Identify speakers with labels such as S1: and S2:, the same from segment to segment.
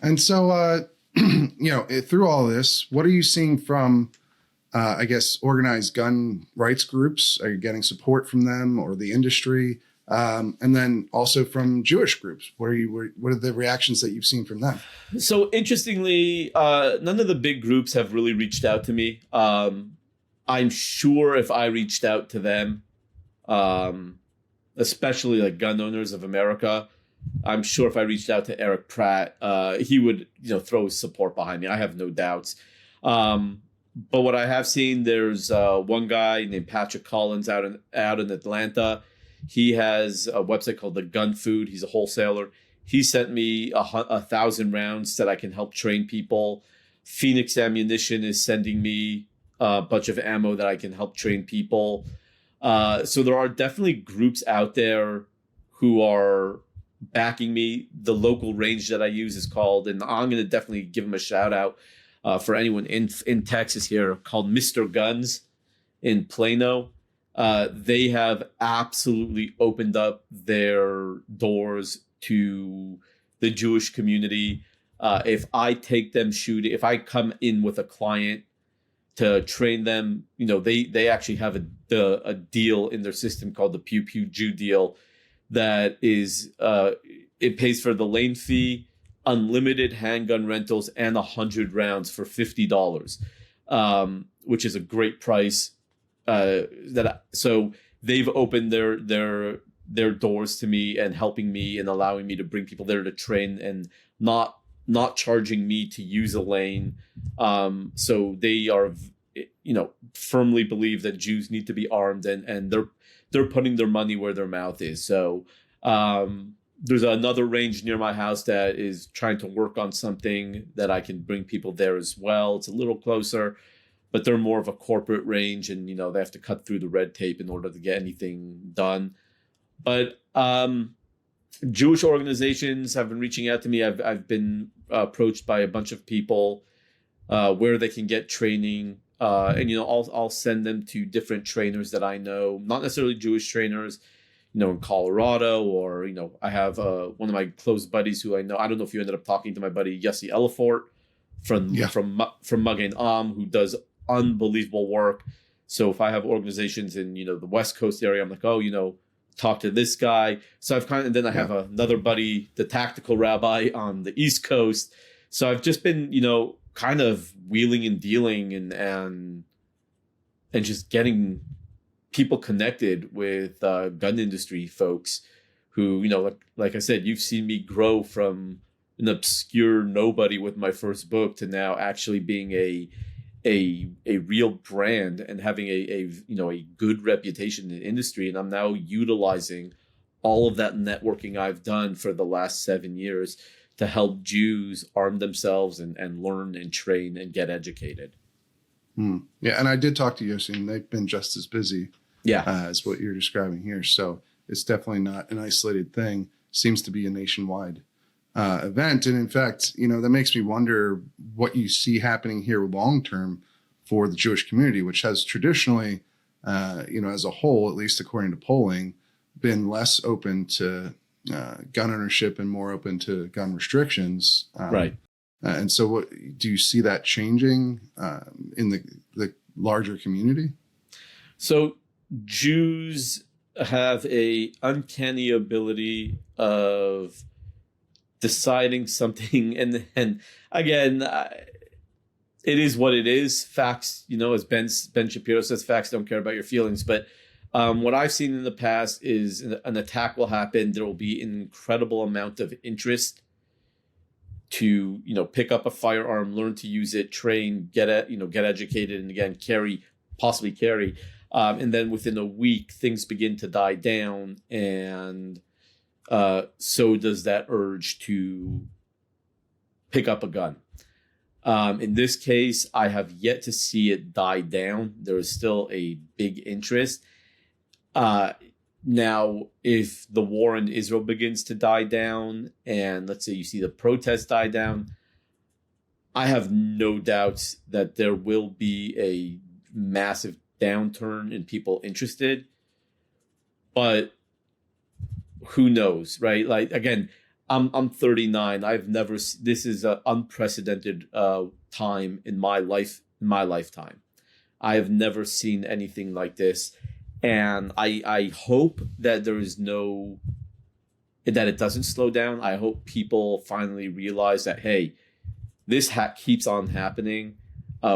S1: And so, through all this, what are you seeing from, I guess, organized gun rights groups? Are you getting support from them or the industry? And then also from Jewish groups. What are the reactions that you've seen from them?
S2: So interestingly, none of the big groups have really reached out to me. I'm sure if I reached out to them, especially like Gun Owners of America, I'm sure if I reached out to Eric Pratt, he would, throw his support behind me. I have no doubts. But what I have seen, there's one guy named Patrick Collins out in Atlanta. He has a website called The Gun Food. He's a wholesaler. He sent me 1,000 rounds that I can help train people. Phoenix Ammunition is sending me a bunch of ammo that I can help train people. So there are definitely groups out there who are backing me. The local range that I use is called, and I'm going to definitely give them a shout out for anyone in Texas here, called Mr. Guns in Plano. They have absolutely opened up their doors to the Jewish community. If I take them shooting, if I come in with a client to train them, they actually have a deal in their system called the Pew Pew Jew deal that is, it pays for the lane fee, unlimited handgun rentals, and 100 rounds for $50, which is a great price. So they've opened their doors to me and helping me and allowing me to bring people there to train and not charging me to use a lane. So they are, firmly believe that Jews need to be armed, and they're putting their money where their mouth is. So there's another range near my house that is trying to work on something that I can bring people there as well. It's a little closer, but they're more of a corporate range, and they have to cut through the red tape in order to get anything done. But Jewish organizations have been reaching out to me. I've been approached by a bunch of people where they can get training, and I'll send them to different trainers that I know, not necessarily Jewish trainers, in Colorado, or I have one of my close buddies who I know. I don't know if you ended up talking to my buddy Yossi Elefort from Magen Am, who does unbelievable work. So if I have organizations in the West Coast area, I'm like, talk to this guy. So I've and then I have another buddy, the tactical rabbi on the East Coast. So I've just been kind of wheeling and dealing and just getting people connected with gun industry folks who like I said, you've seen me grow from an obscure nobody with my first book to now actually being a real brand and having a good reputation in the industry. And I'm now utilizing all of that networking I've done for the last 7 years to help Jews arm themselves and learn and train and get educated.
S1: Yeah, and I did talk to Yossi, and they've been just as busy as what you're describing here. So it's definitely not an isolated thing. Seems to be a nationwide event. And in fact, that makes me wonder what you see happening here long term for the Jewish community, which has traditionally, as a whole, at least according to polling, been less open to gun ownership and more open to gun restrictions.
S2: Right.
S1: And so what do you see that changing in the larger community?
S2: So Jews have a uncanny ability of deciding something, and again, it is what it is. Facts, as Ben Shapiro says, facts don't care about your feelings. But what I've seen in the past is an attack will happen. There will be an incredible amount of interest to pick up a firearm, learn to use it, train, get educated, and again possibly carry. And then within a week, things begin to die down, and so does that urge to pick up a gun. In this case, I have yet to see it die down. There is still a big interest. Now, if the war in Israel begins to die down, and let's say you see the protests die down, I have no doubts that there will be a massive downturn in people interested. But who knows, right? Like, again, I'm 39. I've never. This is an unprecedented time in my life. In my lifetime, I have never seen anything like this, and I hope that that it doesn't slow down. I hope people finally realize that, hey, this keeps on happening.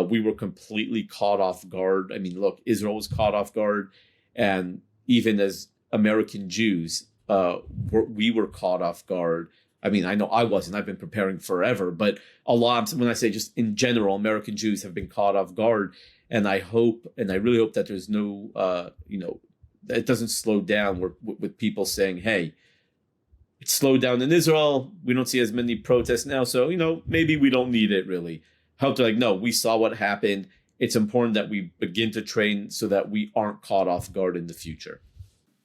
S2: We were completely caught off guard. I mean, look, Israel was caught off guard, and even as American Jews, we were caught off guard. I mean, I know I wasn't. I've been preparing forever, but when I say just in general, American Jews have been caught off guard, and I really hope that there's no, that it doesn't slow down with people saying, hey, it's slowed down in Israel. We don't see as many protests now, so maybe we don't need it really. I hope they're like, no, we saw what happened. It's important that we begin to train so that we aren't caught off guard in the future.